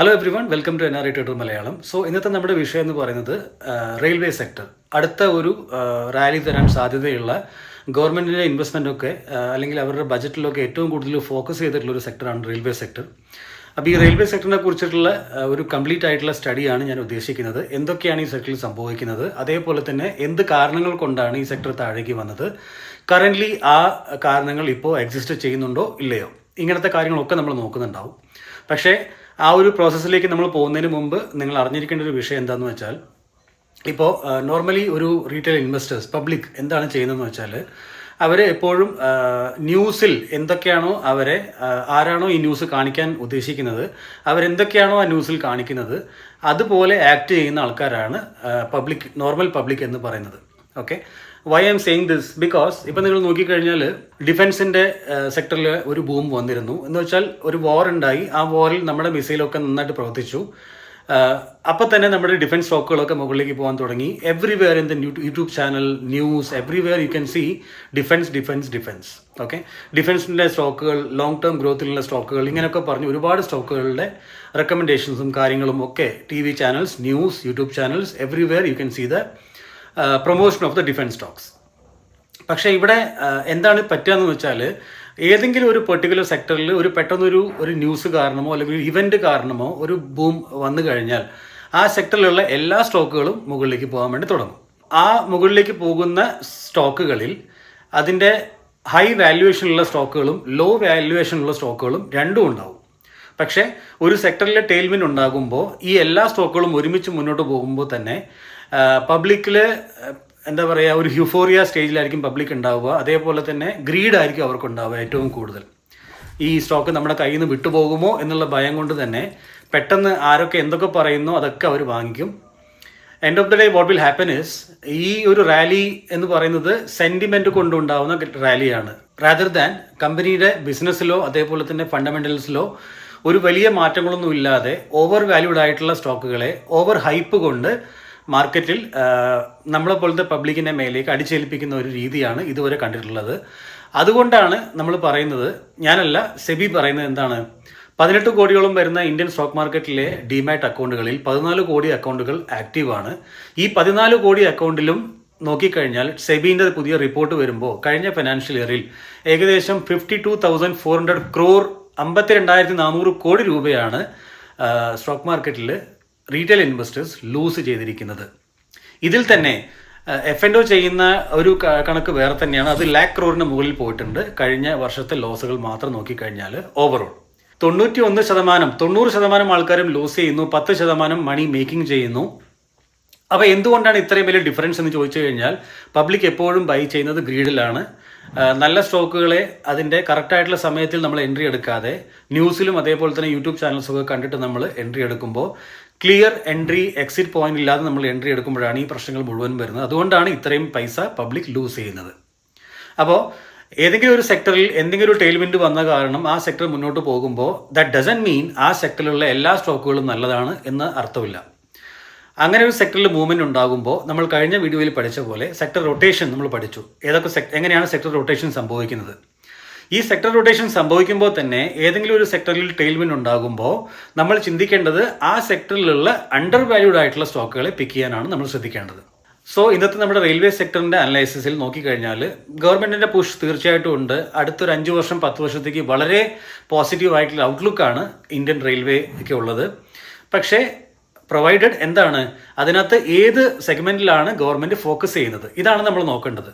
Hello everyone, welcome to NRI tutor Malayalam. So ഇന്നത്തെ നമ്മുടെ വിഷയം എന്ന് പറയുന്നത് റെയിൽവേ സെക്ടർ. അടുത്ത ഒരു റാലി തരാൻ സാധ്യതയുള്ള ഗവൺമെൻറ്റിൻ്റെ ഇൻവെസ്റ്റ്മെൻറ്റൊക്കെ അല്ലെങ്കിൽ അവരുടെ ബജറ്റിലൊക്കെ ഏറ്റവും കൂടുതൽ ഫോക്കസ് ചെയ്തിട്ടുള്ള ഒരു സെക്ടറാണ് റെയിൽവേ സെക്ടർ. അപ്പോൾ ഈ റെയിൽവേ സെക്ടറിനെ കുറിച്ചിട്ടുള്ള ഒരു കംപ്ലീറ്റ് ആയിട്ടുള്ള സ്റ്റഡിയാണ് ഞാൻ ഉദ്ദേശിക്കുന്നത്. എന്തൊക്കെയാണ് ഈ സെക്ടറിൽ സംഭവിക്കുന്നത്, അതേപോലെ തന്നെ എന്ത് കാരണങ്ങൾ കൊണ്ടാണ് ഈ സെക്ടർ താഴേക്ക് വന്നത്, കറൻ്റ്ലി ആ കാരണങ്ങൾ ഇപ്പോൾ എക്സിസ്റ്റ് ചെയ്യുന്നുണ്ടോ ഇല്ലയോ, ഇങ്ങനത്തെ കാര്യങ്ങളൊക്കെ നമ്മൾ നോക്കുന്നുണ്ടാവും. പക്ഷേ ആ ഒരു പ്രോസസ്സിലേക്ക് നമ്മൾ പോകുന്നതിന് മുമ്പ് നിങ്ങൾ അറിഞ്ഞിരിക്കേണ്ട ഒരു വിഷയം എന്താണെന്ന് വെച്ചാൽ, ഇപ്പോൾ നോർമലി ഒരു റീറ്റെയിൽ ഇൻവെസ്റ്റേഴ്സ് പബ്ലിക് എന്താണ് ചെയ്യുന്നതെന്ന് വെച്ചാൽ, അവർ എപ്പോഴും ന്യൂസിൽ എന്തൊക്കെയാണോ ആരാണോ ഈ ന്യൂസ് കാണിക്കാൻ ഉദ്ദേശിക്കുന്നത്, അവരെന്തൊക്കെയാണോ ആ ന്യൂസിൽ കാണിക്കുന്നത് അതുപോലെ ആക്ട് ചെയ്യുന്ന ആൾക്കാരാണ് നോർമൽ പബ്ലിക് എന്ന് പറയുന്നത്. Okay, why I'm saying this because ഇപ്പം നിങ്ങൾ നോക്കിക്കഴിഞ്ഞാൽ ഡിഫൻസിൻ്റെ സെക്ടറിൽ ഒരു ബൂം വന്നിരുന്നു. എന്ന് വെച്ചാൽ ഒരു വാർ ഉണ്ടായി, ആ വാറിൽ നമ്മുടെ മിസൈലൊക്കെ നന്നായിട്ട് പ്രവർത്തിച്ചു. അപ്പം തന്നെ നമ്മുടെ ഡിഫൻസ് സ്റ്റോക്കുകളൊക്കെ മുകളിലേക്ക് പോകാൻ തുടങ്ങി. Everywhere in the YouTube channel, news, everywhere you can see defence. Okay, ഡിഫൻസിൻ്റെ സ്റ്റോക്കുകൾ, ലോങ് ടേം ഗ്രോത്തിലുള്ള സ്റ്റോക്കുകൾ, ഇങ്ങനെയൊക്കെ പറഞ്ഞ് ഒരുപാട് സ്റ്റോക്കുകളുടെ റെക്കമെൻഡേഷൻസും കാര്യങ്ങളും ഒക്കെ TV channels, news, YouTube channels, everywhere you can see the promotion of the defence stocks. പക്ഷേ ഇവിടെ എന്താണ് പറ്റുകയെന്ന് വെച്ചാൽ, ഏതെങ്കിലും ഒരു പെർട്ടിക്കുലർ സെക്ടറിൽ പെട്ടെന്നൊരു ന്യൂസ് കാരണമോ അല്ലെങ്കിൽ ഒരു ഇവൻ്റ് കാരണമോ ഒരു ബൂം വന്നു കഴിഞ്ഞാൽ ആ സെക്ടറിലുള്ള എല്ലാ സ്റ്റോക്കുകളും മുകളിലേക്ക് പോകാൻ വേണ്ടി തുടങ്ങും. ആ മുകളിലേക്ക് പോകുന്ന സ്റ്റോക്കുകളിൽ അതിൻ്റെ ഹൈ വാല്യുവേഷനുള്ള സ്റ്റോക്കുകളും ലോ വാല്യുവേഷനുള്ള സ്റ്റോക്കുകളും രണ്ടും ഉണ്ടാവും. പക്ഷേ ഒരു സെക്ടറിലെ ടെയിൽവിൻ ഉണ്ടാകുമ്പോൾ ഈ എല്ലാ സ്റ്റോക്കുകളും ഒരുമിച്ച് മുന്നോട്ട് പോകുമ്പോൾ തന്നെ പബ്ലിക്കിൽ എന്താ പറയുക, ഒരു ഹ്യൂഫോറിയ സ്റ്റേജിലായിരിക്കും പബ്ലിക് ഉണ്ടാവുക. അതേപോലെ തന്നെ ഗ്രീഡായിരിക്കും അവർക്കുണ്ടാവുക ഏറ്റവും കൂടുതൽ. ഈ സ്റ്റോക്ക് നമ്മുടെ കയ്യിൽ നിന്ന് വിട്ടുപോകുമോ എന്നുള്ള ഭയം കൊണ്ട് തന്നെ പെട്ടെന്ന് ആരൊക്കെ എന്തൊക്കെ പറയുന്നോ അതൊക്കെ അവർ വാങ്ങിക്കും. End of the day what will happen is, ഈ ഒരു റാലി എന്ന് പറയുന്നത് സെൻറ്റിമെൻറ്റ് കൊണ്ടുണ്ടാവുന്ന റാലിയാണ്, റാദർ ദാൻ കമ്പനിയുടെ ബിസിനസ്സിലോ അതേപോലെ തന്നെ ഫണ്ടമെൻ്റൽസിലോ ഒരു വലിയ മാറ്റങ്ങളൊന്നും ഇല്ലാതെ ഓവർ വാല്യൂഡ് ആയിട്ടുള്ള സ്റ്റോക്കുകളെ ഓവർ ഹൈപ്പ് കൊണ്ട് മാർക്കറ്റിൽ നമ്മളെപ്പോലത്തെ പബ്ലിക്കിൻ്റെ മേലേക്ക് അടിച്ചേൽപ്പിക്കുന്ന ഒരു രീതിയാണ് ഇതുവരെ കണ്ടിട്ടുള്ളത്. അതുകൊണ്ടാണ് നമ്മൾ പറയുന്നത്, ഞാനല്ല, സെബി പറയുന്നത് എന്താണ്, 18 കോടിയോളം വരുന്ന ഇന്ത്യൻ സ്റ്റോക്ക് മാർക്കറ്റിലെ ഡിമാറ്റ് അക്കൗണ്ടുകളിൽ 14 കോടി അക്കൗണ്ടുകൾ ആക്റ്റീവാണ്. ഈ 14 കോടി അക്കൗണ്ടിലും നോക്കിക്കഴിഞ്ഞാൽ സെബിൻ്റെ പുതിയ റിപ്പോർട്ട് വരുമ്പോൾ കഴിഞ്ഞ ഫിനാൻഷ്യൽ ഇയറിൽ ഏകദേശം 52,400 crore 52,400 കോടി രൂപയാണ് സ്റ്റോക്ക് മാർക്കറ്റിൽ റീറ്റെയിൽ ഇൻവെസ്റ്റേഴ്സ് ലൂസ് ചെയ്തിരിക്കുന്നത്. ഇതിൽ തന്നെ F&O ചെയ്യുന്ന ഒരു കണക്ക് വേറെ തന്നെയാണ്. അത് lakh crore മുകളിൽ പോയിട്ടുണ്ട് കഴിഞ്ഞ വർഷത്തെ ലോസുകൾ മാത്രം നോക്കിക്കഴിഞ്ഞാൽ. ഓവറോൾ 90% ആൾക്കാരും ലൂസ് ചെയ്യുന്നു, 10% മണി മേക്കിംഗ് ചെയ്യുന്നു. അപ്പോൾ എന്തുകൊണ്ടാണ് ഇത്രയും വലിയ ഡിഫറൻസ് എന്ന് ചോദിച്ചു കഴിഞ്ഞാൽ, പബ്ലിക് എപ്പോഴും ബൈ ചെയ്യുന്നത് ഗ്രീഡിലാണ്. നല്ല സ്റ്റോക്കുകളെ അതിൻ്റെ കറക്റ്റായിട്ടുള്ള സമയത്തിൽ നമ്മൾ എൻട്രി എടുക്കാതെ ന്യൂസിലും അതേപോലെ തന്നെ യൂട്യൂബ് ചാനൽസൊക്കെ കണ്ടിട്ട് നമ്മൾ എൻട്രി എടുക്കുമ്പോൾ ക്ലിയർ എൻട്രി എക്സിറ്റ് പോയിന്റ് ഇല്ലാതെ നമ്മൾ എൻട്രി എടുക്കുമ്പോഴാണ് ഈ പ്രശ്നങ്ങൾ മുഴുവൻ വരുന്നത്. അതുകൊണ്ടാണ് ഇത്രയും പൈസ പബ്ലിക് ലൂസ് ചെയ്യുന്നത്. അപ്പോൾ ഏതെങ്കിലും ഒരു സെക്ടറിൽ എന്തെങ്കിലും ഒരു ടെയിൽവിൻഡ് വന്ന കാരണം ആ സെക്ടർ മുന്നോട്ട് പോകുമ്പോൾ ദാറ്റ് ഡസൻറ്റ് മീൻ ആ സെക്ടറിലുള്ള എല്ലാ സ്റ്റോക്കുകളും നല്ലതാണ് എന്ന് അർത്ഥമില്ല. അങ്ങനെ ഒരു സെക്ടറിൽ മൂവ്മെൻറ്റ് ഉണ്ടാകുമ്പോൾ നമ്മൾ കഴിഞ്ഞ വീഡിയോയിൽ പഠിച്ച പോലെ സെക്ടർ റൊട്ടേഷൻ നമ്മൾ പഠിച്ചു. എങ്ങനെയാണ് സെക്ടർ റൊട്ടേഷൻ സംഭവിക്കുന്നത്. ഈ സെക്ടർ റൊട്ടേഷൻ സംഭവിക്കുമ്പോൾ തന്നെ ഏതെങ്കിലും ഒരു സെക്ടറിൽ ടെയിൽവിൻ ഉണ്ടാകുമ്പോൾ നമ്മൾ ചിന്തിക്കേണ്ടത് ആ സെക്ടറിലുള്ള അണ്ടർ വാല്യൂഡ് ആയിട്ടുള്ള സ്റ്റോക്കുകളെ പിക്ക് ചെയ്യാനാണ് നമ്മൾ ശ്രദ്ധിക്കേണ്ടത്. സോ ഇന്നത്തെ നമ്മുടെ റെയിൽവേ സെക്ടറിൻ്റെ അനലൈസിസിൽ നോക്കിക്കഴിഞ്ഞാൽ ഗവൺമെൻറ്റിൻ്റെ പുഷ് തീർച്ചയായിട്ടും ഉണ്ട്. അടുത്തൊരു 5 വർഷം 10 വർഷത്തേക്ക് വളരെ പോസിറ്റീവ് ആയിട്ടുള്ള ഔട്ട്ലുക്കാണ് ഇന്ത്യൻ റെയിൽവേക്ക് ഉള്ളത്. പക്ഷേ പ്രൊവൈഡഡ് എന്താണ്, അതിനകത്ത് ഏത് സെഗ്മെൻറ്റിലാണ് ഗവൺമെൻറ് ഫോക്കസ് ചെയ്യുന്നത്, ഇതാണ് നമ്മൾ നോക്കേണ്ടത്.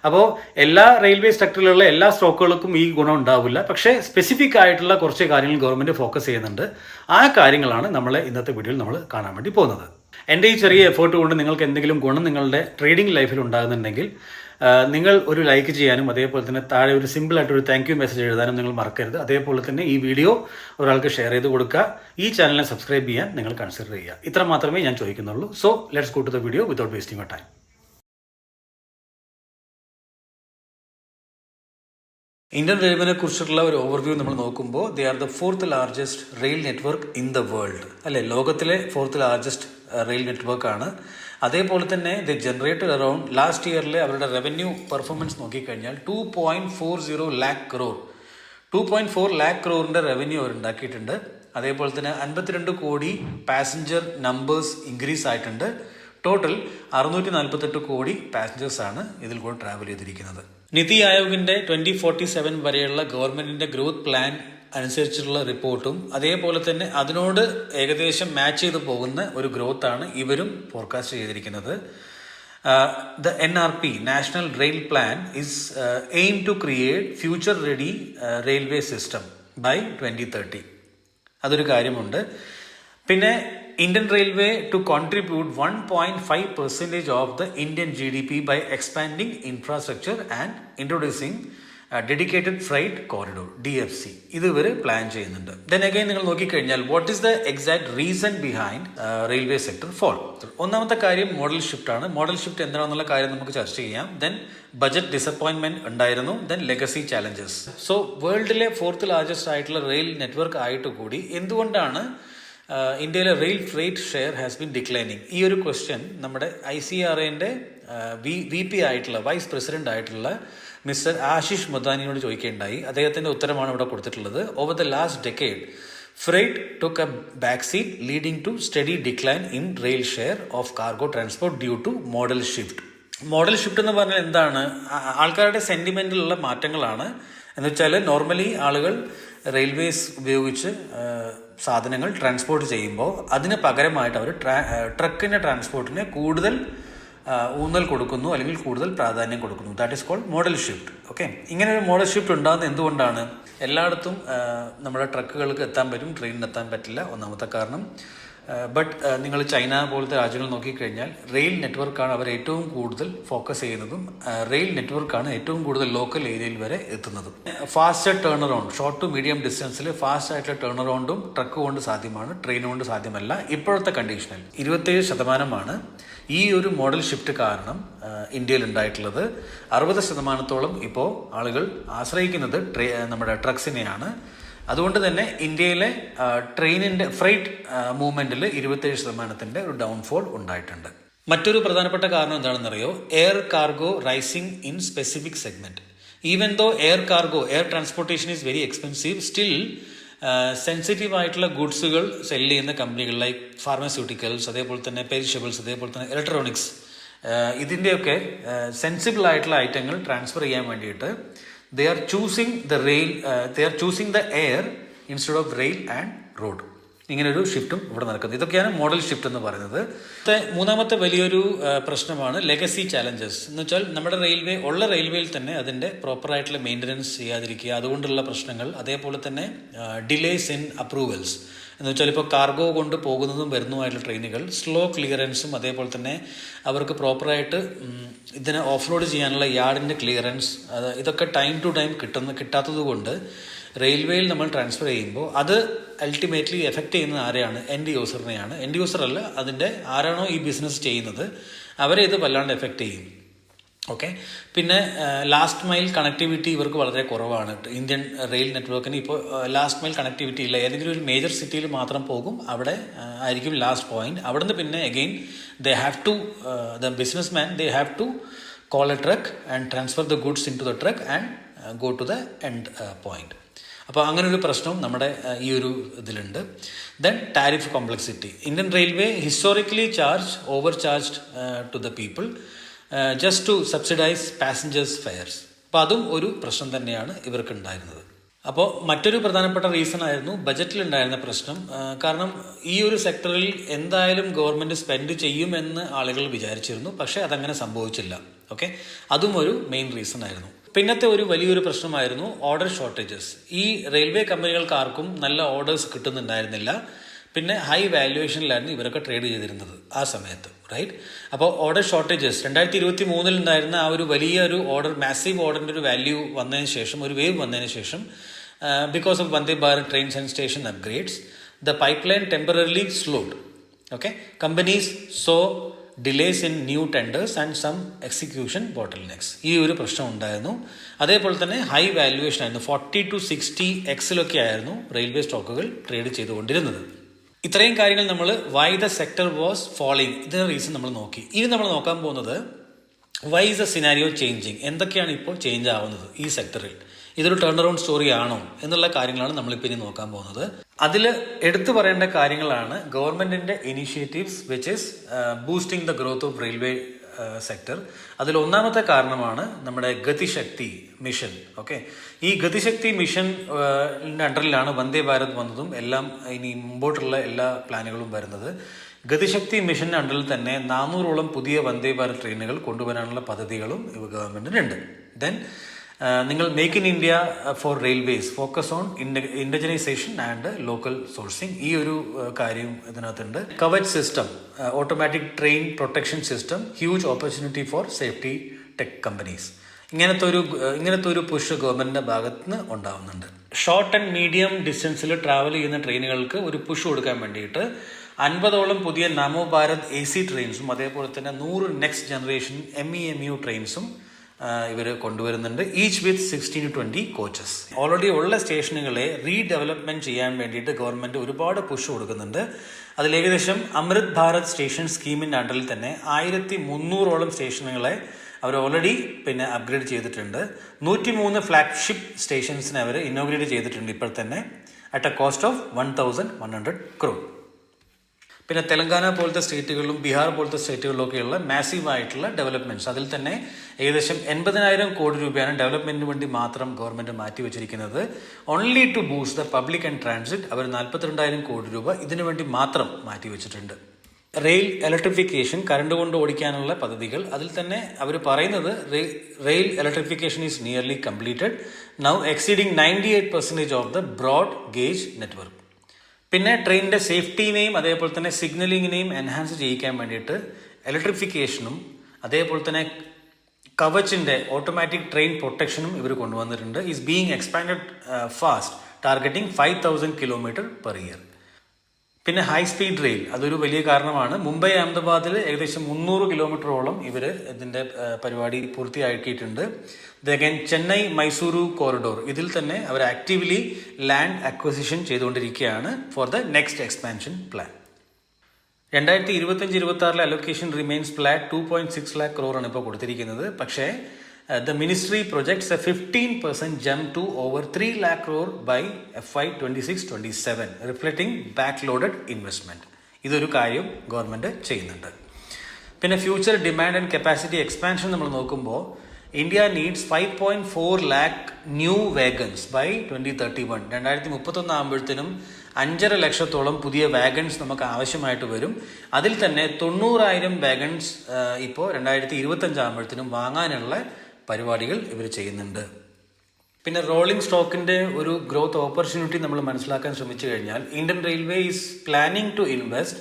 അപ്പോൾ എല്ലാ റെയിൽവേ സെക്ടറിലുള്ള എല്ലാ സ്റ്റോക്കുകൾക്കും ഈ ഗുണം ഉണ്ടാവില്ല. പക്ഷേ സ്പെസിഫിക് ആയിട്ടുള്ള കുറച്ച് കാര്യങ്ങൾ ഗവൺമെൻറ് ഫോക്കസ് ചെയ്യുന്നുണ്ട്. ആ കാര്യങ്ങളാണ് നമ്മളെ ഇന്നത്തെ വീഡിയോയിൽ നമ്മൾ കാണാൻ വേണ്ടി പോകുന്നത്. എൻ്റെ ഈ ചെറിയ എഫേർട്ട് കൊണ്ട് നിങ്ങൾക്ക് എന്തെങ്കിലും ഗുണം നിങ്ങളുടെ ട്രേഡിംഗ് ലൈഫിൽ ഉണ്ടാകുന്നുണ്ടെങ്കിൽ നിങ്ങൾ ഒരു ലൈക്ക് ചെയ്യാനും അതേപോലെ തന്നെ താഴെ ഒരു സിമ്പിളായിട്ടൊരു താങ്ക് യു മെസ്സേജ് എഴുതാനും നിങ്ങൾ മറക്കരുത്. അതേപോലെ തന്നെ ഈ വീഡിയോ ഒരാൾക്ക് ഷെയർ ചെയ്ത് കൊടുക്കുക. ഈ ചാനലിനെ സബ്സ്ക്രൈബ് ചെയ്യാൻ നിങ്ങൾ കൺസിഡർ ചെയ്യുക. ഇത്ര മാത്രമേ ഞാൻ ചോദിക്കുന്നുള്ളൂ. So let's go to the video without wasting your time. Indian റെയിൽവേനെ കുറിച്ചിട്ടുള്ള ഒരു ഓവർവ്യൂ നമ്മൾ നോക്കുമ്പോൾ they are the 4th largest rail network in the world, അല്ലെ, ലോകത്തിലെ 4th ലാർജസ്റ്റ് റെയിൽ നെറ്റ്വർക്കാണ്. അതേപോലെ തന്നെ ദ ജനറേറ്റഡ് അറൌണ്ട് ലാസ്റ്റ് ഇയറിലെ അവരുടെ റവന്യൂ പെർഫോമൻസ് നോക്കിക്കഴിഞ്ഞാൽ 2.40 lakh crore 2.4 lakh crore revenue അവർ ഉണ്ടാക്കിയിട്ടുണ്ട്. അതേപോലെ തന്നെ 52 കോടി പാസഞ്ചർ നമ്പേഴ്സ് ഇൻക്രീസ് ആയിട്ടുണ്ട്. ടോട്ടൽ 648 കോടി പാസഞ്ചേഴ്സാണ് ഇതിൽ കൂടെ ട്രാവൽ ചെയ്തിരിക്കുന്നത്. നിതി ആയോഗിന്റെ 2047 വരെയുള്ള ഗവൺമെന്റിന്റെ ഗ്രോത്ത് പ്ലാൻ അനുസരിച്ചുള്ള റിപ്പോർട്ടും അതേപോലെ തന്നെ അതിനോട് ഏകദേശം മാച്ച് ചെയ്ത് പോകുന്ന ഒരു ഗ്രോത്ത് ആണ് ഇവരും ഫോർകാസ്റ്റ് ചെയ്തിരിക്കുന്നത്. The NRP, National Rail Plan, is aimed to create future-ready railway system by 2030. അതൊരു കാര്യമുണ്ട്. പിന്നെ Indian railway to contribute 1.5% of the Indian GDP by expanding infrastructure and introducing dedicated freight corridor DFC ഇത് ഇവർ plan ചെയ്യുന്നുണ്ട്. Then again നിങ്ങൾ നോക്കിക്കഴിഞ്ഞാൽ what is the exact reason behind railway sector fall. ഒന്നാമത്തെ കാര്യം മോഡൽ ഷിഫ്റ്റ് ആണ്. Modal shift എന്താണെന്നുള്ള കാര്യം നമുക്ക് ചർച്ച ചെയ്യാം. ദെൻ ബജറ്റ് ഡിസപ്പോയിൻമെന്റ് ഉണ്ടായിരുന്നു. Then legacy challenges. സോ വേൾഡിലെ 4th ലാർജസ്റ്റ് ആയിട്ടുള്ള റെയിൽ നെറ്റ്വർക്ക് ആയിട്ട് കൂടി എന്തുകൊണ്ടാണ് ഇന്ത്യയിലെ rail freight share has been declining? ഈ ഒരു ക്വസ്റ്റ്യൻ നമ്മുടെ ICRAന്റെ VP ആയിട്ടുള്ള വൈസ് പ്രസിഡന്റ് ആയിട്ടുള്ള മിസ്റ്റർ ആശിഷ് മൊദാനിയോട് ചോദിക്കുകയുണ്ടായി. അദ്ദേഹത്തിന്റെ ഉത്തരമാണ് ഇവിടെ കൊടുത്തിട്ടുള്ളത്. Over the last decade freight took a backseat leading to steady decline in rail share of cargo transport due to model shift. Model shift എന്ന് പറഞ്ഞാൽ എന്താണ്? ആൾക്കാരുടെ സെന്റിമെന്റിലുള്ള മാറ്റങ്ങളാണ്. എന്ന് വെച്ചാൽ നോർമലി ആളുകൾ റെയിൽവേസ് ഉപയോഗിച്ച് സാധനങ്ങൾ ട്രാൻസ്പോർട്ട് ചെയ്യുമ്പോൾ അതിന് പകരമായിട്ട് അവർ ട്രക്കിൻ്റെ ട്രാൻസ്പോർട്ടിന് കൂടുതൽ ഊന്നൽ കൊടുക്കുന്നു, അല്ലെങ്കിൽ കൂടുതൽ പ്രാധാന്യം കൊടുക്കുന്നു. That is called modal shift. Okay, ഇങ്ങനെ ഒരു മോഡൽ ഷിഫ്റ്റ് ഉണ്ടാകുന്നത് എന്തുകൊണ്ടാണ്? എല്ലായിടത്തും നമ്മുടെ ട്രക്കുകൾക്ക് എത്താൻ പറ്റും, ട്രെയിനിന് എത്താൻ പറ്റില്ല. ഒന്നാമത്തെ കാരണം. ബട്ട് നിങ്ങൾ ചൈന പോലത്തെ രാജ്യങ്ങൾ നോക്കിക്കഴിഞ്ഞാൽ റെയിൽ നെറ്റ്വർക്കാണ് അവർ ഏറ്റവും കൂടുതൽ ഫോക്കസ് ചെയ്യുന്നതും റെയിൽ നെറ്റ്വർക്കാണ് ഏറ്റവും കൂടുതൽ ലോക്കൽ ഏരിയയിൽ വരെ എത്തുന്നതും. Fast turn around, short to medium ഡിസ്റ്റൻസിൽ ഫാസ്റ്റ് ആയിട്ടുള്ള ടേൺ അറൗണ്ടും ട്രക്ക് കൊണ്ട് സാധ്യമാണ്, ട്രെയിൻ കൊണ്ട് സാധ്യമല്ല. ഇപ്പോഴത്തെ കണ്ടീഷനിൽ 27% ഈ ഒരു മോഡൽ ഷിഫ്റ്റ് കാരണം ഇന്ത്യയിൽ ഉണ്ടായിട്ടുള്ളത്. 60% ഇപ്പോൾ ആളുകൾ ആശ്രയിക്കുന്നത് നമ്മുടെ ട്രക്സിനെയാണ്. അതുകൊണ്ട് തന്നെ ഇന്ത്യയിലെ ട്രെയിനിൻ്റെ ഫ്രൈറ്റ് മൂവ്മെൻറ്റിൽ 27% ഒരു ഡൗൺഫോൾ ഉണ്ടായിട്ടുണ്ട്. മറ്റൊരു പ്രധാനപ്പെട്ട കാരണം എന്താണെന്നറിയോ? Air cargo rising in specific segment. Even though air transportation is very expensive, still sensitive ആയിട്ടുള്ള ഗുഡ്സുകൾ സെല് ചെയ്യുന്ന കമ്പനികൾ ലൈക്ക് ഫാർമസ്യൂട്ടിക്കൽസ്, അതേപോലെ തന്നെ പെരിഷബിൾസ്, അതേപോലെ തന്നെ ഇലക്ട്രോണിക്സ്, ഇതിൻ്റെയൊക്കെ സെൻസിബിൾ ആയിട്ടുള്ള ഐറ്റങ്ങൾ ട്രാൻസ്ഫർ ചെയ്യാൻ വേണ്ടിയിട്ട് they are choosing the air instead of rail and road. ഇങ്ങനൊരു ഷിഫ്റ്റും ഇവിടെ നടക്കുന്നത്. ഇതൊക്കെയാണ് മോഡൽ ഷിഫ്റ്റ് എന്ന് പറയുന്നത്. മൂന്നാമത്തെ വലിയൊരു പ്രശ്നമാണ് ലെഗസി ചാലഞ്ചസ്. എന്ന് വെച്ചാൽ നമ്മുടെ റെയിൽവേയിൽ തന്നെ അതിൻ്റെ പ്രോപ്പറായിട്ടുള്ള മെയിൻ്റനൻസ് ചെയ്യാതിരിക്കുക, അതുകൊണ്ടുള്ള പ്രശ്നങ്ങൾ. അതേപോലെ തന്നെ ഡിലേസ് ഇൻ അപ്രൂവൽസ്. എന്ന് വെച്ചാൽ ഇപ്പോൾ കാർഗോ കൊണ്ട് പോകുന്നതും വരുന്നതുമായിട്ടുള്ള ട്രെയിനുകൾ സ്ലോ ക്ലിയറൻസും, അതേപോലെ തന്നെ അവർക്ക് പ്രോപ്പറായിട്ട് ഇതിനെ ഓഫ് റോഡ് ചെയ്യാനുള്ള യാർഡിൻ്റെ ക്ലിയറൻസ്, ഇതൊക്കെ ടൈം ടു ടൈം കിട്ടാത്തത് കൊണ്ട് റെയിൽവേയിൽ നമ്മൾ ട്രാൻസ്ഫർ ചെയ്യുമ്പോൾ അത് അൾട്ടിമേറ്റ്ലി എഫക്റ്റ് ചെയ്യുന്നത് ആരെയാണ്? എൻഡ് യൂസറിനെയാണ്. എൻഡ് യൂസർ അല്ല, അതിൻ്റെ ആരാണോ ഈ ബിസിനസ് ചെയ്യുന്നത് അവരെ ഇത് വല്ലാണ്ട് എഫക്റ്റ് ചെയ്യും. ഓക്കെ, പിന്നെ ലാസ്റ്റ് മൈൽ കണക്ടിവിറ്റി ഇവർക്ക് വളരെ കുറവാണ്. ഇന്ത്യൻ റെയിൽ നെറ്റ്വർക്കിന് ഇപ്പോൾ ലാസ്റ്റ് മൈൽ കണക്ടിവിറ്റി ഇല്ല. ഏതെങ്കിലും ഒരു മേജർ സിറ്റിയിൽ മാത്രം പോകും, അവിടെ ആയിരിക്കും ലാസ്റ്റ് പോയിന്റ്. അവിടുന്ന് പിന്നെ again the businessman have to call a truck and transfer the goods into the truck and go to the end point. അപ്പോൾ അങ്ങനെ ഒരു പ്രശ്നം നമ്മുടെ ഈ ഒരു ഇതിലുണ്ട്. Then tariff complexity. Indian railway historically overcharged to the people just to subsidise passengers fares. അപ്പോൾ അതും ഒരു പ്രശ്നം തന്നെയാണ് ഇവർക്ക് ഉണ്ടായിരുന്നത്. അപ്പോൾ മറ്റൊരു പ്രധാനപ്പെട്ട റീസൺ ആയിരുന്നു ബജറ്റിലുണ്ടായിരുന്ന പ്രശ്നം. കാരണം ഈ ഒരു സെക്ടറിൽ എന്തായാലും ഗവൺമെൻറ് സ്പെൻഡ് ചെയ്യുമെന്ന് ആളുകൾ വിചാരിച്ചിരുന്നു, പക്ഷേ അതങ്ങനെ സംഭവിച്ചില്ല. ഓക്കെ, അതും ഒരു മെയിൻ റീസൺ ആയിരുന്നു. പിന്നത്തെ ഒരു വലിയൊരു പ്രശ്നമായിരുന്നു ഓർഡർ ഷോർട്ടേജസ്. ഈ റെയിൽവേ കമ്പനികൾക്ക് ആർക്കും നല്ല ഓർഡേഴ്സ് കിട്ടുന്നുണ്ടായിരുന്നില്ല. പിന്നെ ഹൈ വാല്യുവേഷനിലായിരുന്നു ഇവരൊക്കെ ട്രേഡ് ചെയ്തിരുന്നത് ആ സമയത്ത്, റൈറ്റ്? അപ്പോൾ ഓർഡർ ഷോർട്ടേജസ് 2023 ഉണ്ടായിരുന്ന ആ ഒരു വലിയൊരു മാസീവ് ഓർഡറിൻ്റെ ഒരു വാല്യൂ വന്നതിന് ശേഷം, ഒരു വേവ് വന്നതിന് ശേഷം, because of Vande Bharat trains and station upgrades, the pipeline temporarily slowed. Okay, companies so delays in new tenders and some execution bottlenecks. ഈ ഒരു പ്രശ്നം ഉണ്ടായിരുന്നു. അതേപോലെ തന്നെ ഹൈ വാല്യുവേഷൻ ആയിരുന്നു. 40 to 60x ആയിരുന്നു റെയിൽവേ സ്റ്റോക്കുകൾ ട്രേഡ് ചെയ്തുകൊണ്ടിരുന്നത്. ഇത്രയും കാര്യങ്ങൾ നമ്മൾ why the sector was falling, ഇതിന് റീസൺ നമ്മൾ നോക്കി. ഇനി നമ്മൾ നോക്കാൻ പോകുന്നത് why is the scenario changing, എന്തൊക്കെയാണ് ഇപ്പോൾ ചേഞ്ച് ആവുന്നത് ഈ സെക്ടറിൽ. ഇതൊരു ടേൺ അറൗണ്ട് സ്റ്റോറി ആണോ എന്നുള്ള കാര്യങ്ങളാണ് നമ്മളിപ്പോൾ ഇനി നോക്കാൻ പോകുന്നത്. അതിൽ എടുത്തു പറയേണ്ട കാര്യങ്ങളാണ് ഗവൺമെന്റിന്റെ initiatives which is boosting the growth of railway sector. അതിൽ ഒന്നാമത്തെ കാരണമാണ് നമ്മുടെ ഗതിശക്തി മിഷൻ. ഓക്കെ, ഈ ഗതിശക്തി മിഷൻ അണ്ടറിലാണ് വന്ദേ ഭാരത് വന്നതും എല്ലാം ഇനി മുമ്പോട്ടുള്ള എല്ലാ പ്ലാനുകളും വരുന്നത്. ഗതിശക്തി മിഷൻ അണ്ടറിൽ തന്നെ 400ഓളം പുതിയ വന്ദേ ഭാരത് ട്രെയിനുകൾ കൊണ്ടുവരാനുള്ള പദ്ധതികളും ഗവൺമെന്റിനുണ്ട്. ദെൻ നിങ്ങൾ make in India for railways focus on indigenization and local sourcing, ഈ ഒരു കാര്യം ഇതിനകത്തുണ്ട്. Kavach system, automatic train protection system, huge opportunity for safety tech companies. ഇങ്ങനത്തെ ഒരു പുഷ് ഗവൺമെന്റിന്റെ ഭാഗത്ത് നിന്ന് ഉണ്ടാവുന്നുണ്ട്. ഷോർട്ട് ആൻഡ് മീഡിയം ഡിസ്റ്റൻസിൽ ട്രാവൽ ചെയ്യുന്ന ട്രെയിനുകൾക്ക് ഒരു പുഷ് കൊടുക്കാൻ വേണ്ടിയിട്ട് 50ഓളം പുതിയ നമോ ഭാരത് AC ട്രെയിൻസും അതേപോലെ തന്നെ 100 നെക്സ്റ്റ് ജനറേഷൻ MEMU ട്രെയിൻസും ഇവർ കൊണ്ടുവരുന്നുണ്ട്. Each with 16 to 20 coaches. Already ഉള്ള സ്റ്റേഷനുകളെ റീഡെവലപ്മെന്റ് ചെയ്യാൻ വേണ്ടിയിട്ട് ഗവൺമെന്റ് ഒരുപാട് പുഷ് കൊടുക്കുന്നുണ്ട്. അതിൽ ഏകദേശം അമൃത് ഭാരത് സ്റ്റേഷൻ സ്കീമിന്റെ അണ്ടറിൽ തന്നെ 1300ഓളം സ്റ്റേഷനുകളെ അവർ ഓൾറെഡി അപ്ഗ്രേഡ് ചെയ്തിട്ടുണ്ട്. 103 ഫ്ലാഗ്ഷിപ്പ് സ്റ്റേഷൻസിനെ അവർ ഇനോഗ്രേറ്റ് ചെയ്തിട്ടുണ്ട് ഇപ്പോൾ തന്നെ at a cost of 1100 crore. പിന്നെ തെലങ്കാന പോലത്തെ സ്റ്റേറ്റുകളിലും ബീഹാർ പോലത്തെ സ്റ്റേറ്റുകളിലൊക്കെയുള്ള മാസീവ് ആയിട്ടുള്ള ഡെവലപ്മെന്റ്സ്, അതിൽ തന്നെ ഏകദേശം 80,000 കോടി രൂപയാണ് ഡെവലപ്മെന്റിന് വേണ്ടി മാത്രം ഗവൺമെന്റ് മാറ്റിവെച്ചിരിക്കുന്നത്. Only to boost the public and transit അവർ 42,000 കോടി രൂപ ഇതിനു വേണ്ടി മാത്രം മാറ്റിവെച്ചിട്ടുണ്ട്. റെയിൽ ഇലക്ട്രിഫിക്കേഷൻ, കറണ്ട് കൊണ്ട് ഓടിക്കാനുള്ള പദ്ധതികൾ, അതിൽ തന്നെ അവർ പറയുന്നത് rail electrification is nearly completed now exceeding 98% of the broad gauge network. പിന്നെ ട്രെയിനിന്റെ സേഫ്റ്റിനെയും അതേപോലെ തന്നെ സിഗ്നലിങ്ങിനെയും എൻഹാൻസ് ചെയ്യിക്കാൻ വേണ്ടിയിട്ട് ഇലക്ട്രിഫിക്കേഷനും അതേപോലെ തന്നെ കവച്ചിന്റെ ഓട്ടോമാറ്റിക് ട്രെയിൻ പ്രൊട്ടക്ഷനും ഇവർ കൊണ്ടുവന്നിട്ടുണ്ട്. Is being expanded fast, targeting 5,000 km/year. പിന്നെ ഹൈ സ്പീഡ് റെയിൽ, അതൊരു വലിയ കാരണമാണ്. മുംബൈ അഹമ്മദാബാദിൽ ഏകദേശം 300 കിലോമീറ്ററോളം ഇവർ ഇതിന്റെ പരിപാടി പൂർത്തിയാക്കിയിട്ടുണ്ട്. ദെൻ ചെന്നൈ മൈസൂരു കോറിഡോർ, ഇതിൽ തന്നെ അവർ ആക്റ്റീവ്ലി ലാൻഡ് അക്വസിഷൻ ചെയ്തുകൊണ്ടിരിക്കുകയാണ് for the next expansion plan. 2025-26 allocation remains flat 2.6 lakh crore ആണ് ഇപ്പോൾ കൊടുത്തിരിക്കുന്നത്. പക്ഷേ the ministry projects a 15% jump to over 3 lakh crore by FY 26-27, reflecting backloaded investment. ഇതൊരു കാര്യം ഗവൺമെന്റ് ചെയ്യുന്നുണ്ട്. പിന്നെ future demand and capacity expansion നമ്മൾ നോക്കുമ്പോൾ India needs 5.4 lakh new wagons by 2031. 2031 ആകുമ്പോഴത്തേനും 5.5 ലക്ഷത്തോളം പുതിയ വാഗൺസ് നമുക്ക് ആവശ്യമായിട്ട് വരും. അതിൽ തന്നെ 90,000 വാഗൺസ് ഇപ്പോൾ 2025 ആകുമ്പോഴത്തേനും വാങ്ങാനുള്ള പരിപാടികൾ ഇവർ ചെയ്യുന്നുണ്ട്. പിന്നെ റോളിംഗ് സ്റ്റോക്കിന്റെ ഒരു ഗ്രോത്ത് ഓപ്പർച്യൂണിറ്റി നമ്മൾ മനസ്സിലാക്കാൻ ശ്രമിച്ചു കഴിഞ്ഞാൽ Indian railway is planning to invest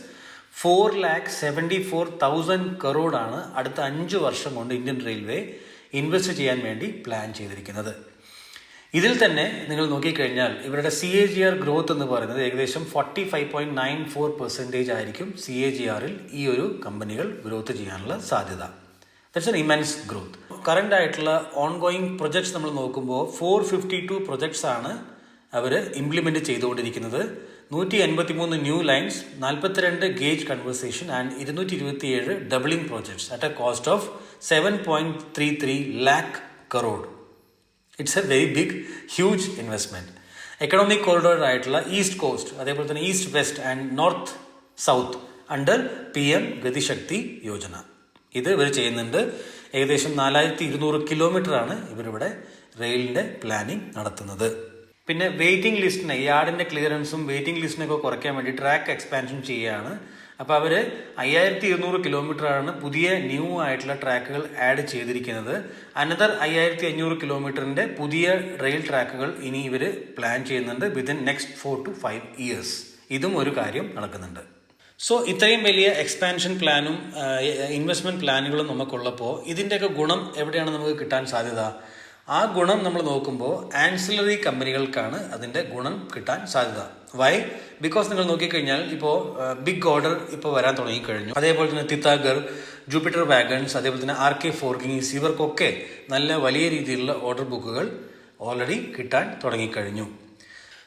4,74,000 crore ആണ് അടുത്ത 5 വർഷം കൊണ്ട് ഇന്ത്യൻ റെയിൽവേ ഇൻവെസ്റ്റ് ചെയ്യാൻ വേണ്ടി പ്ലാൻ ചെയ്തിരിക്കുന്നത്. ഇതിൽ തന്നെ നിങ്ങൾ നോക്കിക്കഴിഞ്ഞാൽ ഇവരുടെ CAGR ഗ്രോത്ത് എന്ന് പറയുന്നത് ഏകദേശം 45.94% ആയിരിക്കും. CAGRൽ ഈ ഒരു കമ്പനികൾ ഗ്രോത്ത് ചെയ്യാനുള്ള സാധ്യത. That's an immense growth. Current ആയിട്ടുള്ള ഓൺഗോയിങ് പ്രൊജക്ട്സ് നമ്മൾ നോക്കുമ്പോൾ 452 പ്രൊജക്ട്സ് ആണ് അവർ ഇംപ്ലിമെന്റ് ചെയ്തുകൊണ്ടിരിക്കുന്നത്. 183 new lines, 42 gauge conversation and 227 doubling projects at a cost of 7.33 lakh crore. It's a very big huge investment. Economic corridor ആയിട്ടുള്ള east coast അതേപോലെ തന്നെ east west and north south under PM Gati Shakti Yojana ഇത് ഇവർ ചെയ്യുന്നുണ്ട്. ഏകദേശം 4,200 kilometre ആണ് ഇവരിവിടെ റെയിലിന്റെ planning നടത്തുന്നത്. പിന്നെ വെയിറ്റിംഗ് ലിസ്റ്റിനെ, യാർഡിന്റെ ക്ലിയറൻസും വെയിറ്റിംഗ് ലിസ്റ്റിനൊക്കെ കുറയ്ക്കാൻ വേണ്ടി ട്രാക്ക് എക്സ്പാൻഷൻ ചെയ്യുകയാണ്. അപ്പോൾ അവർ 5,200 കിലോമീറ്റർ ആണ് പുതിയ ന്യൂ ആയിട്ടുള്ള ട്രാക്കുകൾ ആഡ് ചെയ്തിരിക്കുന്നത്. അനദർ 5,500 കിലോമീറ്ററിന്റെ പുതിയ റെയിൽ ട്രാക്കുകൾ ഇനി ഇവർ പ്ലാൻ ചെയ്യുന്നുണ്ട് വിതിൻ നെക്സ്റ്റ് 4 to 5 years. ഇതും ഒരു കാര്യം നടക്കുന്നുണ്ട്. സോ ഇത്രയും വലിയ എക്സ്പാൻഷൻ പ്ലാനും ഇൻവെസ്റ്റ്മെന്റ് പ്ലാനുകളും നമുക്കുള്ളപ്പോൾ ഇതിൻ്റെയൊക്കെ ഗുണം എവിടെയാണ് നമുക്ക് കിട്ടാൻ സാധ്യത? ആ ഗുണം നമ്മൾ നോക്കുമ്പോൾ ആൻസിലറി കമ്പനികൾക്കാണ് അതിൻ്റെ ഗുണം കിട്ടാൻ സാധ്യത. വൈ? ബിക്കോസ് നിങ്ങൾ നോക്കിക്കഴിഞ്ഞാൽ ഇപ്പോൾ ബിഗ് ഓർഡർ ഇപ്പോൾ വരാൻ തുടങ്ങിക്കഴിഞ്ഞു. അതേപോലെ തന്നെ തിത്താഗർ, ജൂപ്പിറ്റർ വാഗൺസ്, അതേപോലെ തന്നെ RK ഫോർഗിങ്സ്, ഇവർക്കൊക്കെ നല്ല വലിയ രീതിയിലുള്ള ഓർഡർ ബുക്കുകൾ ഓൾറെഡി കിട്ടാൻ തുടങ്ങിക്കഴിഞ്ഞു.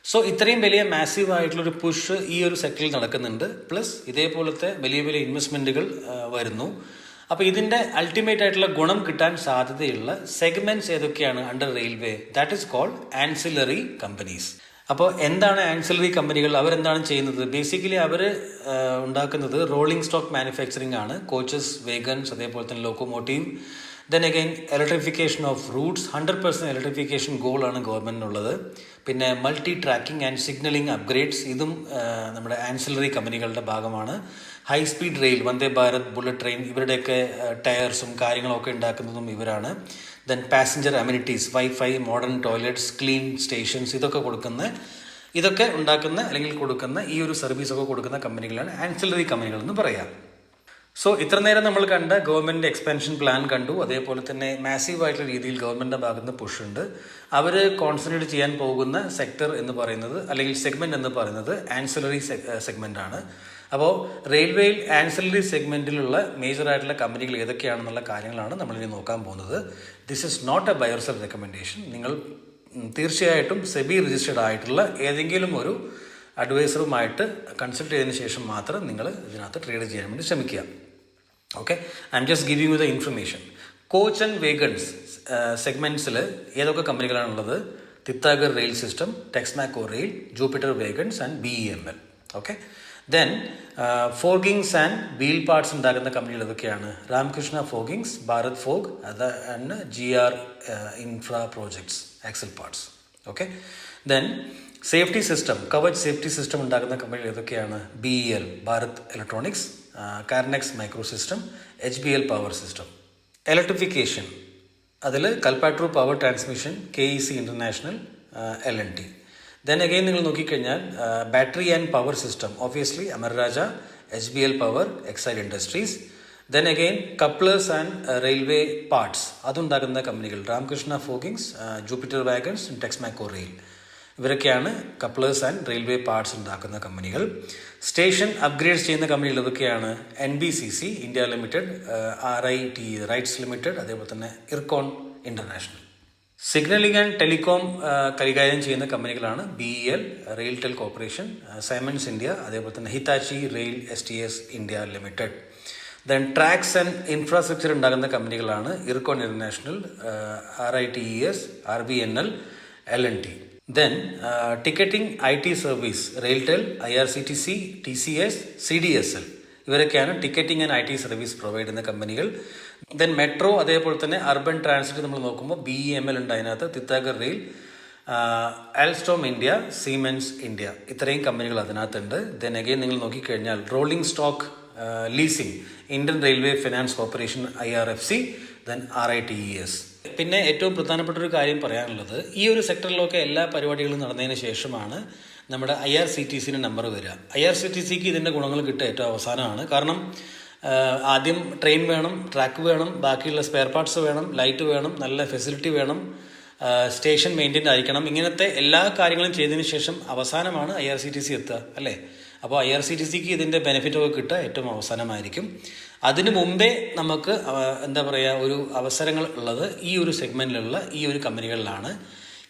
സോ ഇത്രയും വലിയ മാസീവ് ആയിട്ടുള്ളൊരു പുഷ് ഈ ഒരു സെക്ടറിൽ നടക്കുന്നുണ്ട്. പ്ലസ് ഇതേപോലത്തെ വലിയ വലിയ ഇൻവെസ്റ്റ്മെൻറ്റുകൾ വരുന്നു. അപ്പോൾ ഇതിൻ്റെ അൾട്ടിമേറ്റ് ആയിട്ടുള്ള ഗുണം കിട്ടാൻ സാധ്യതയുള്ള സെഗ്മെന്റ്സ് ഏതൊക്കെയാണ് അണ്ടർ റെയിൽവേ? That is called ancillary companies. അപ്പോൾ എന്താണ് ആൻസിലറി കമ്പനികൾ? അവരെന്താണ് ചെയ്യുന്നത്? ബേസിക്കലി അവർ ഉണ്ടാക്കുന്നത് റോളിംഗ് സ്റ്റോക്ക് മാനുഫാക്ചറിങ് ആണ്. കോച്ചസ്, വേഗൻസ്, അതേപോലെ തന്നെ locomotive. Then again electrification of routes. 100% electrification ഗോളാണ് ഗവൺമെൻറ്റിനുള്ളത്. പിന്നെ multi tracking and signalling upgrades, ഇതും നമ്മുടെ ആൻസിലറി കമ്പനികളുടെ ഭാഗമാണ്. High speed rail, Vande Bharat, bullet train, ഇവരുടെയൊക്കെ ടയർസും കാര്യങ്ങളൊക്കെ ഉണ്ടാക്കുന്നതും ഇവരാണ്. Then passenger amenities, wifi, modern toilets, clean stations, ഇതൊക്കെ ഉണ്ടാക്കുന്ന അല്ലെങ്കിൽ കൊടുക്കുന്ന ഈ ഒരു സർവീസൊക്കെ കൊടുക്കുന്ന കമ്പനികളാണ് ആൻസിലറി കമ്പനികൾ എന്ന് പറയാം. സോ ഇത്ര നേരം നമ്മൾ കണ്ട ഗവൺമെൻറ് എക്സ്പാൻഷൻ പ്ലാൻ കണ്ടു. അതേപോലെ തന്നെ മാസീവായിട്ടുള്ള രീതിയിൽ ഗവൺമെൻറ്റിൻ്റെ ഭാഗത്ത് നിന്ന് പുഷ് ഉണ്ട്. അവർ കോൺസെൻട്രേറ്റ് ചെയ്യാൻ പോകുന്ന സെക്ടർ എന്ന് പറയുന്നത് അല്ലെങ്കിൽ സെഗ്മെൻറ്റ് എന്ന് പറയുന്നത് ആൻസിലറി സെഗ്മെൻ്റ് ആണ്. അപ്പോൾ റെയിൽവേയിൽ ആൻസിലറി സെഗ്മെൻറ്റിലുള്ള മേജറായിട്ടുള്ള കമ്പനികൾ ഏതൊക്കെയാണെന്നുള്ള കാര്യങ്ങളാണ് നമ്മളിനി നോക്കാൻ പോകുന്നത്. This is not a buy or sell recommendation. നിങ്ങൾ തീർച്ചയായിട്ടും സെബി രജിസ്റ്റേർഡ് ആയിട്ടുള്ള ഏതെങ്കിലും ഒരു അഡ്വൈസറുമായിട്ട് കൺസൾട്ട് ചെയ്തതിന് ശേഷം മാത്രം നിങ്ങൾ ഇതിനകത്ത് ട്രേഡ് ചെയ്യാൻ വേണ്ടി ശ്രമിക്കുക. Okay, I'm just giving you the information. Coach and wagons സെഗ്മെൻറ്റ്സിൽ ഏതൊക്കെ കമ്പനികളാണുള്ളത്? Titagarh rail system, Texmaco rail, Jupiter wagons and BEML. Okay, then forgings and wheel parts ഉണ്ടാക്കുന്ന കമ്പനികൾ ഏതൊക്കെയാണ്? രാമകൃഷ്ണ ഫോഗിങ്സ്, ഭാരത് ഫോഗ്, and GR infra projects, axle parts. Okay, then safety system, Kavach safety system ഉണ്ടാക്കുന്ന കമ്പനികൾ ഏതൊക്കെയാണ്? BEL, Bharat electronics, Kernex micro system, HBL power system. Electrification, അതിൽ Kalpataru power transmission, KEC international, LNT. Then again നിങ്ങൾ നോക്കിക്കഴിഞ്ഞാൽ battery and power system, obviously Amara Raja, HBL power, Exide industries. Then again couplers and railway parts, അതുണ്ടാക്കുന്ന കമ്പനികൾ Ramakrishna forgings, Jupiter wagons, Texmaco rail. ഇവരൊക്കെയാണ് couplers and railway parts ഉണ്ടാക്കുന്ന കമ്പനികൾ. Station upgrades ചെയ്യുന്ന കമ്പനികൾ ഇതൊക്കെയാണ്? NBCC India limited, RITE RITES limited, അതേപോലെ തന്നെ Ircon international. Signalling and telecom കൈകാര്യം ചെയ്യുന്ന കമ്പനികളാണ് BEL, RailTel corporation, Siemens India, അതേപോലെ തന്നെ Hitachi rail STS India limited. Then tracks and infrastructure ഉണ്ടാകുന്ന കമ്പനികളാണ് IRCON international, RITES, RBNL, LNT. Then ticketing IT service, RailTel, IRCTC, TCS, CDSL, ഇവരൊക്കെയാണ് ticketing and IT service provide ചെയ്യുന്ന കമ്പനികൾ. ദെൻ മെട്രോ, അതേപോലെ തന്നെ urban transit നമ്മൾ നോക്കുമ്പോൾ BEML ഉണ്ട് അതിനകത്ത്, തിത്താഗർ റെയിൽ, ആൽസ്റ്റോം ഇന്ത്യ, സീമെൻസ് ഇന്ത്യ, ഇത്രയും കമ്പനികൾ അതിനകത്തുണ്ട്. ദെൻ അഗെയിൻ നിങ്ങൾ നോക്കിക്കഴിഞ്ഞാൽ rolling stock leasing, Indian railway finance corporation, IRFC, then RITES. പിന്നെ ഏറ്റവും പ്രധാനപ്പെട്ട ഒരു കാര്യം പറയാനുള്ളത്, ഈ ഒരു സെക്ടറിലൊക്കെ എല്ലാ പരിപാടികളും നടന്നതിന് ശേഷമാണ് നമ്മുടെ IRCTCൻ്റെ നമ്പർ വരിക. IRCTCക്ക് ഇതിൻ്റെ ഗുണങ്ങൾ കിട്ടുക ഏറ്റവും അവസാനമാണ്. കാരണം ആദ്യം ട്രെയിൻ വേണം, ട്രാക്ക് വേണം, ബാക്കിയുള്ള സ്പെയർ പാർട്സ് വേണം, ലൈറ്റ് വേണം, നല്ല ഫെസിലിറ്റി വേണം, സ്റ്റേഷൻ മെയിൻറ്റെയിൻ ആയിരിക്കണം. ഇങ്ങനത്തെ എല്ലാ കാര്യങ്ങളും ചെയ്തതിന് ശേഷം അവസാനമാണ് IRCTC എത്തുക, അല്ലേ? അപ്പോൾ IRCTCക്ക് ഇതിൻ്റെ ബെനിഫിറ്റൊക്കെ കിട്ടുക ഏറ്റവും അവസാനമായിരിക്കും. അതിനു മുമ്പേ നമുക്ക് എന്താ പറയുക, ഒരു അവസരങ്ങൾ ഉള്ളത് ഈ ഒരു സെഗ്മെൻറ്റിലുള്ള ഈ ഒരു കമ്പനികളിലാണ്.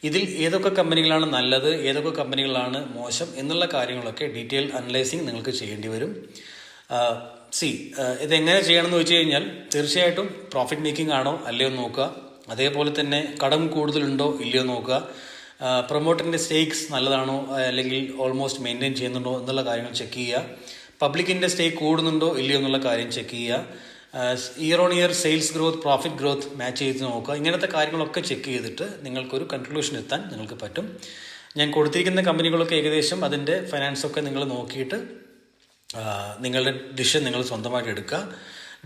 ഇതിൽ ഏതൊക്കെ കമ്പനികളാണ് നല്ലത്, ഏതൊക്കെ കമ്പനികളാണ് മോശം എന്നുള്ള കാര്യങ്ങളൊക്കെ ഡീറ്റെയിൽ അനലൈസിങ് നിങ്ങൾക്ക് ചെയ്യേണ്ടി വരും. ഇതെങ്ങനെ ചെയ്യണമെന്ന് വെച്ച് കഴിഞ്ഞാൽ തീർച്ചയായിട്ടും പ്രോഫിറ്റ് മേക്കിംഗ് ആണോ അല്ലയോ നോക്കുക. അതേപോലെ തന്നെ കടം കൂടുതലുണ്ടോ ഇല്ലയോ നോക്കുക. പ്രൊമോട്ടറിൻ്റെ സ്റ്റേക്സ് നല്ലതാണോ അല്ലെങ്കിൽ ഓൾമോസ്റ്റ് മെയിൻറ്റെയിൻ ചെയ്യുന്നുണ്ടോ എന്നുള്ള കാര്യങ്ങൾ ചെക്ക് ചെയ്യുക. പബ്ലിക്കിൻ്റെ സ്റ്റേക്ക് കൂടുന്നുണ്ടോ ഇല്ലയോ എന്നുള്ള കാര്യം ചെക്ക് ചെയ്യുക. Year on year sales growth, profit growth match ചെയ്ത് നോക്കുക. ഇങ്ങനത്തെ കാര്യങ്ങളൊക്കെ ചെക്ക് ചെയ്തിട്ട് നിങ്ങൾക്കൊരു കൺക്ലൂഷൻ എത്താൻ നിങ്ങൾക്ക് പറ്റും. ഞാൻ കൊടുത്തിരിക്കുന്ന കമ്പനികളൊക്കെ ഏകദേശം അതിൻ്റെ ഫൈനാൻസൊക്കെ നിങ്ങൾ നോക്കിയിട്ട് നിങ്ങളുടെ ഡിസിഷൻ നിങ്ങൾ സ്വന്തമായിട്ട് എടുക്കുക.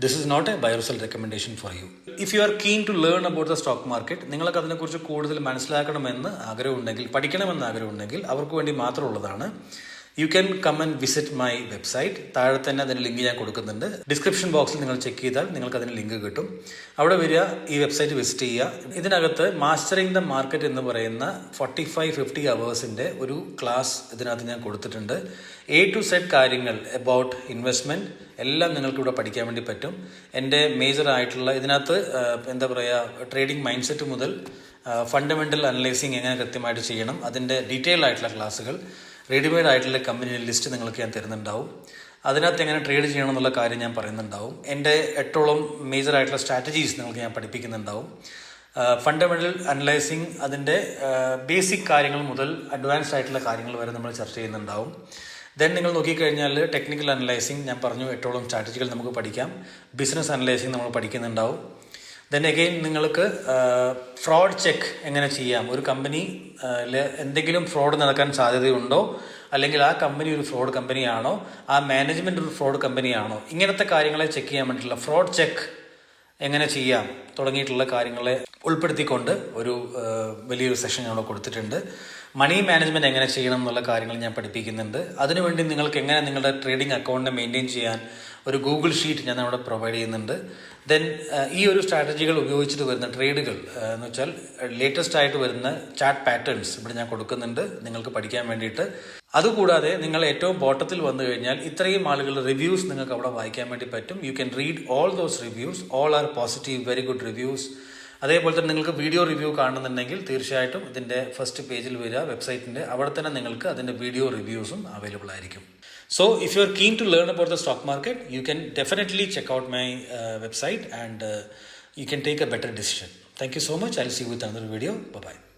This is not a buy or sell recommendation for you. If you are keen to learn about the stock market, നിങ്ങൾക്ക് അതിനെക്കുറിച്ച് കൂടുതൽ മനസ്സിലാക്കണമെന്ന് ആഗ്രഹമുണ്ടെങ്കിൽ, പഠിക്കണമെന്ന് ആഗ്രഹമുണ്ടെങ്കിൽ അവർക്ക് വേണ്ടി മാത്രമുള്ളതാണ്. You can come and visit my website. താഴെ തന്നെ അതിൻ്റെ ലിങ്ക് ഞാൻ കൊടുക്കുന്നുണ്ട്. ഡിസ്ക്രിപ്ഷൻ ബോക്സിൽ നിങ്ങൾ ചെക്ക് ചെയ്താൽ നിങ്ങൾക്ക് അതിന് ലിങ്ക് കിട്ടും. അവിടെ വരിക, ഈ വെബ്സൈറ്റ് വിസിറ്റ് ചെയ്യുക. ഇതിനകത്ത് മാസ്റ്ററിങ് ദ മാർക്കറ്റ് എന്ന് പറയുന്ന 45-50 അവേഴ്സിൻ്റെ ഒരു ക്ലാസ് ഇതിനകത്ത് ഞാൻ കൊടുത്തിട്ടുണ്ട്. A to Z കാര്യങ്ങൾ അബൌട്ട് ഇൻവെസ്റ്റ്മെൻറ്റ് എല്ലാം നിങ്ങൾക്കിവിടെ പഠിക്കാൻ വേണ്ടി പറ്റും. എൻ്റെ മേജർ ആയിട്ടുള്ള ഇതിനകത്ത് എന്താ പറയുക, ട്രേഡിംഗ് മൈൻഡ് സെറ്റ് മുതൽ ഫണ്ടമെൻ്റൽ അനലൈസിങ് എങ്ങനെ കൃത്യമായിട്ട് ചെയ്യണം, അതിൻ്റെ ഡീറ്റെയിൽ ആയിട്ടുള്ള ക്ലാസ്സുകൾ, റെഡിമെയ്ഡ് ആയിട്ടുള്ള കമ്പനി ലിസ്റ്റ് നിങ്ങൾക്ക് ഞാൻ തരുന്നുണ്ടാവും. അതിനകത്ത് എങ്ങനെ ട്രേഡ് ചെയ്യണം എന്നുള്ള കാര്യം ഞാൻ പറയുന്നുണ്ടാവും. എൻ്റെ 8ഓളം മേജറായിട്ടുള്ള സ്ട്രാറ്റജീസ് നിങ്ങൾക്ക് ഞാൻ പഠിപ്പിക്കുന്നുണ്ടാവും. ഫണ്ടമെൻ്റൽ അനലൈസിങ്, അതിൻ്റെ ബേസിക് കാര്യങ്ങൾ മുതൽ അഡ്വാൻസ്ഡ് ആയിട്ടുള്ള കാര്യങ്ങൾ വരെ നമ്മൾ ചർച്ച ചെയ്യുന്നുണ്ടാവും. ദെൻ നിങ്ങൾ നോക്കിക്കഴിഞ്ഞാൽ ടെക്നിക്കൽ അനലൈസിങ് ഞാൻ പറഞ്ഞു, 8ഓളം സ്ട്രാറ്റജികൾ നമുക്ക് പഠിക്കാം. ബിസിനസ് അനലൈസിങ് നമ്മൾ പഠിക്കുന്നുണ്ടാവും. ദെൻ അഗെയിൻ നിങ്ങൾക്ക് ഫ്രോഡ് ചെക്ക് എങ്ങനെ ചെയ്യാം, ഒരു കമ്പനിയിൽ എന്തെങ്കിലും ഫ്രോഡ് നടക്കാൻ സാധ്യതയുണ്ടോ, അല്ലെങ്കിൽ ആ കമ്പനി ഒരു ഫ്രോഡ് കമ്പനിയാണോ, ആ മാനേജ്മെൻറ്റ് ഒരു ഫ്രോഡ് കമ്പനിയാണോ, ഇങ്ങനത്തെ കാര്യങ്ങളെ ചെക്ക് ചെയ്യാൻ വേണ്ടിയിട്ടുള്ള ഫ്രോഡ് ചെക്ക് എങ്ങനെ ചെയ്യാം തുടങ്ങിയിട്ടുള്ള കാര്യങ്ങളെ ഉൾപ്പെടുത്തിക്കൊണ്ട് ഒരു വലിയൊരു സെഷൻ ഞാൻ അവിടെ കൊടുത്തിട്ടുണ്ട്. മണി മാനേജ്മെൻറ്റ് എങ്ങനെ ചെയ്യണം എന്നുള്ള കാര്യങ്ങൾ ഞാൻ പഠിപ്പിക്കുന്നുണ്ട്. അതിനുവേണ്ടി നിങ്ങൾക്ക് എങ്ങനെ നിങ്ങളുടെ ട്രേഡിംഗ് അക്കൗണ്ടിനെ മെയിൻറ്റെയിൻ ചെയ്യാൻ ഒരു ഗൂഗിൾ ഷീറ്റ് ഞാൻ അവിടെ പ്രൊവൈഡ് ചെയ്യുന്നുണ്ട്. ദെൻ ഈ ഒരു സ്ട്രാറ്റജികൾ ഉപയോഗിച്ചിട്ട് വരുന്ന ട്രേഡുകൾ എന്ന് വെച്ചാൽ ലേറ്റസ്റ്റ് ആയിട്ട് വരുന്ന ചാർട്ട് പാറ്റേൺസ് ഇവിടെ ഞാൻ കൊടുക്കുന്നുണ്ട് നിങ്ങൾക്ക് പഠിക്കാൻ വേണ്ടിയിട്ട്. അതുകൂടാതെ നിങ്ങൾ ഏറ്റവും ബോട്ടത്തിൽ വന്നു കഴിഞ്ഞാൽ ഇത്രയും ആളുകളുടെ റിവ്യൂസ് നിങ്ങൾക്ക് അവിടെ വായിക്കാൻ വേണ്ടി പറ്റും. You can read all those reviews, all are positive, very good reviews. അതേപോലെ തന്നെ നിങ്ങൾക്ക് വീഡിയോ റിവ്യൂ കാണുന്നുണ്ടെങ്കിൽ തീർച്ചയായിട്ടും ഇതിൻ്റെ ഫസ്റ്റ് പേജിൽ വരിക വെബ്സൈറ്റിൻ്റെ, അവിടെ തന്നെ നിങ്ങൾക്ക് അതിൻ്റെ വീഡിയോ റിവ്യൂസും അവൈലബിൾ ആയിരിക്കും. So if you are keen to learn about the stock market, you can definitely check out my website and you can take a better decision. Thank you so much. I'll see you with another video. Bye-bye.